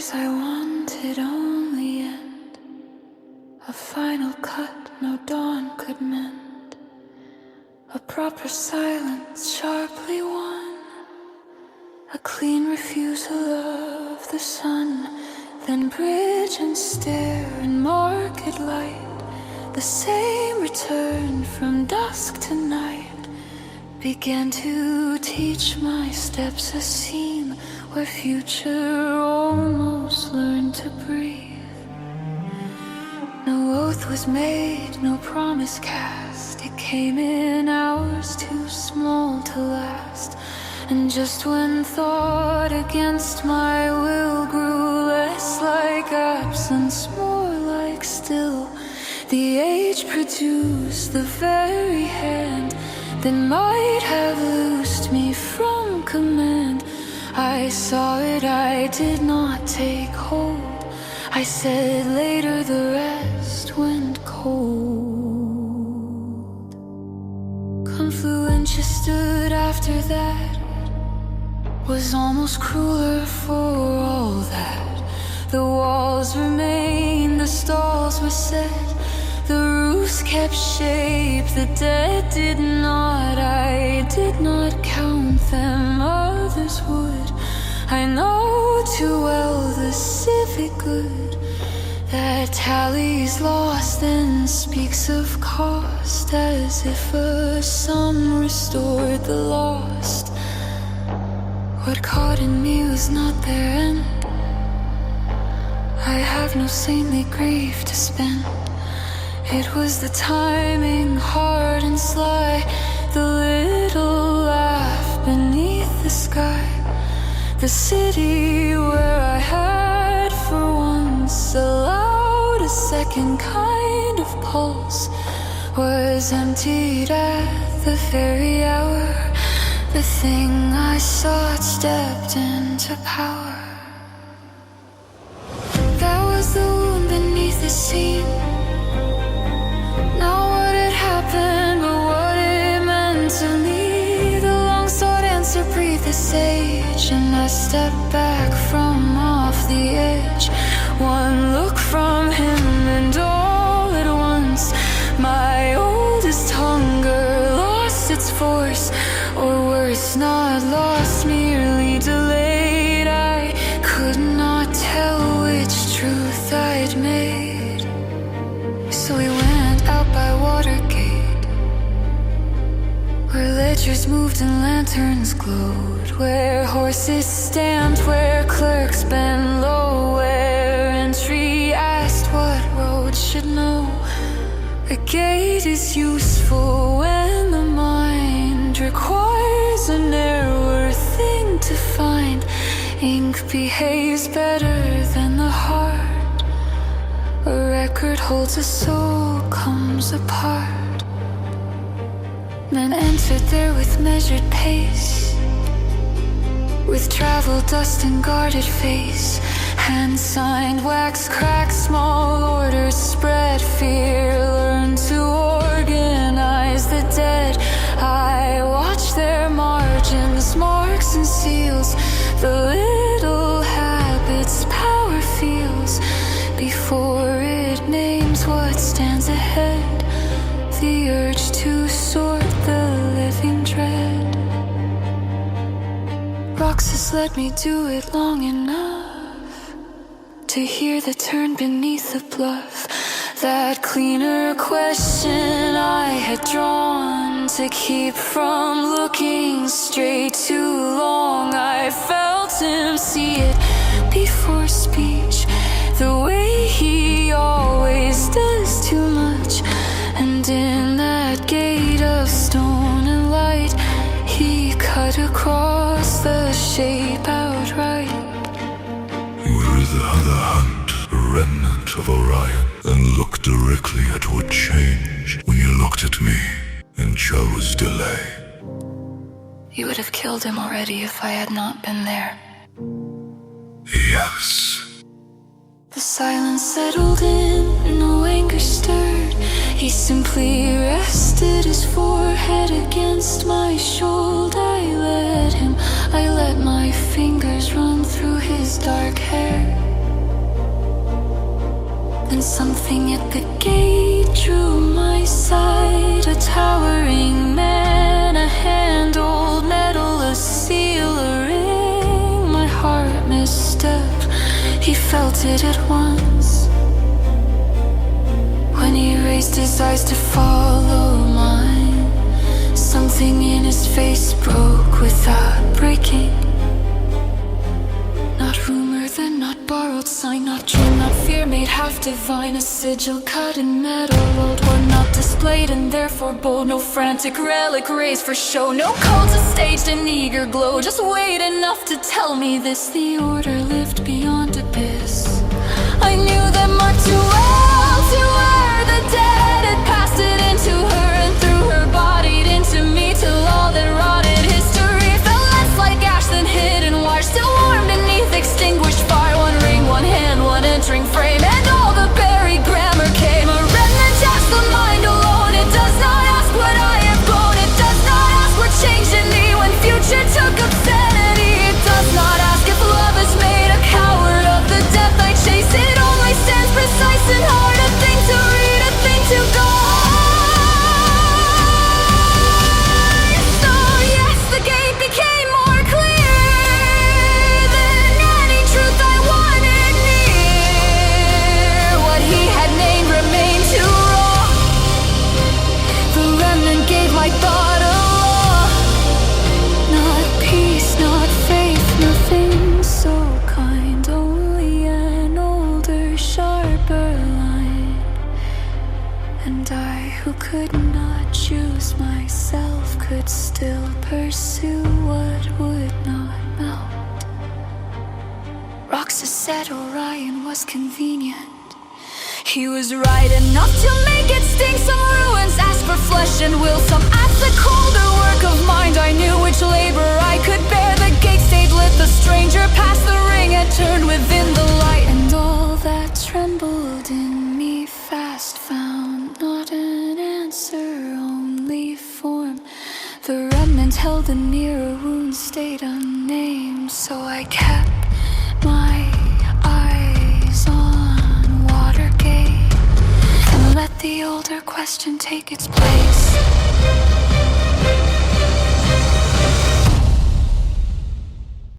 days I wanted only end, a final cut no dawn could mend, a proper silence sharply won, a clean refusal of the sun, then bridge and stair and market light, the same return from dusk to night, began to teach my steps a scene where future almost learned to breathe. No oath was made, no promise cast, it came in hours too small to last. And just when thought against my will grew less like absence, more like still, the age produced the very hand that might have loosed me from command. I saw it, I did not take hold. I said later the rest went cold. Confluentia stood after that, was almost crueler for all that. The walls remained, the stalls were set, the roofs kept shape, the dead did not. I did not count them, others would. I know too well the civic good that tallies lost, then speaks of cost, as if a sum restored the lost. What caught in me was not their end. I have no saintly grief to spend. It was the timing, hard and sly, the little laugh beneath the sky. The city where I had for once allowed a second kind of pulse was emptied at the very hour the thing I sought stepped into power. That was the wound beneath the scene. Not what had happened, but what it meant to me. The long-sought answer breathed the sage, and I stepped back from off the edge. One look from him, and all at once my oldest hunger lost its force. Or worse, not lost, merely delayed. I could not tell which truth I'd made. So we went out by Watergate, where ledgers moved and lanterns glowed, where horses stamped, where clerks bent low, where entry asked what road should know. A gate is useful when the mind requires a narrower thing to find. Ink behaves better than the heart. A record holds a soul, comes apart. Men entered there with measured pace, with travel dust and guarded face. Hand signed, wax cracked, small orders spread. Fear learned to organize the dead. I watch their margins, marks and seals, the little habits power feels before it names what stands ahead. The urge to sort the living dread. Roxas let me do it long enough to hear the turn beneath the bluff. That cleaner question I had drawn to keep from looking straight too long. I felt him see it before speech, the way he always does too much. And in that gate of stone and light, he cut across the shape outright. Where is the other hunt, a remnant of Orion, and looked directly at what changed when you looked at me and chose delay? You would have killed him already if I had not been there. Yes. The silence settled in, no anger stirred. He simply rested his forehead against my shoulder. I let my fingers run through his dark hair. Something at the gate drew my sight. A towering man, a handled metal, a seal, a ring. My heart misstepped, he felt it at once. When he raised his eyes to follow mine, something in his face broke without breaking. Not rumor, then not borrowed sign, not dream, not fear, made half divine. A sigil cut in metal, old one not displayed and therefore bold. No frantic relic raised for show, no cult staged in eager glow. Just wait enough to tell me this: the order lived beyond abyss. I knew them all too well to where the dead had passed it into her and through her bodied into me, till all that rotted history felt less like ash than hidden wire, still warm beneath extinguished fire. One ring, one hand, one entering frame, and all the buried grammar came. A remnant asks the mind alone. It does not ask what I have grown. It does not ask what changed in me when future took obscenity. It does not ask if love has made a coward of the death I chase. It only stands precise and hard, a thing to read, a thing to go. So yes, the gate became more clear than any truth I wanted near. What he had named remained too raw. The remnant gave my thought a law. Not peace, not faith, nothing so kind. Only an older, sharper line. And I, who could not choose myself, could still pursue what would not melt. Roxas said Orion was convenient. He was right enough to make it sting. Some ruins ask for flesh and will, some ask the colder work of mind. I knew which labor I could bear. The gate stayed lit, the stranger passed the ring and turned within the light. And all that trembled in me fast found not an answer, only form. The remnant held a nearer wound, stayed unnamed. So I kept my eyes on Watergate and let the older question take its place.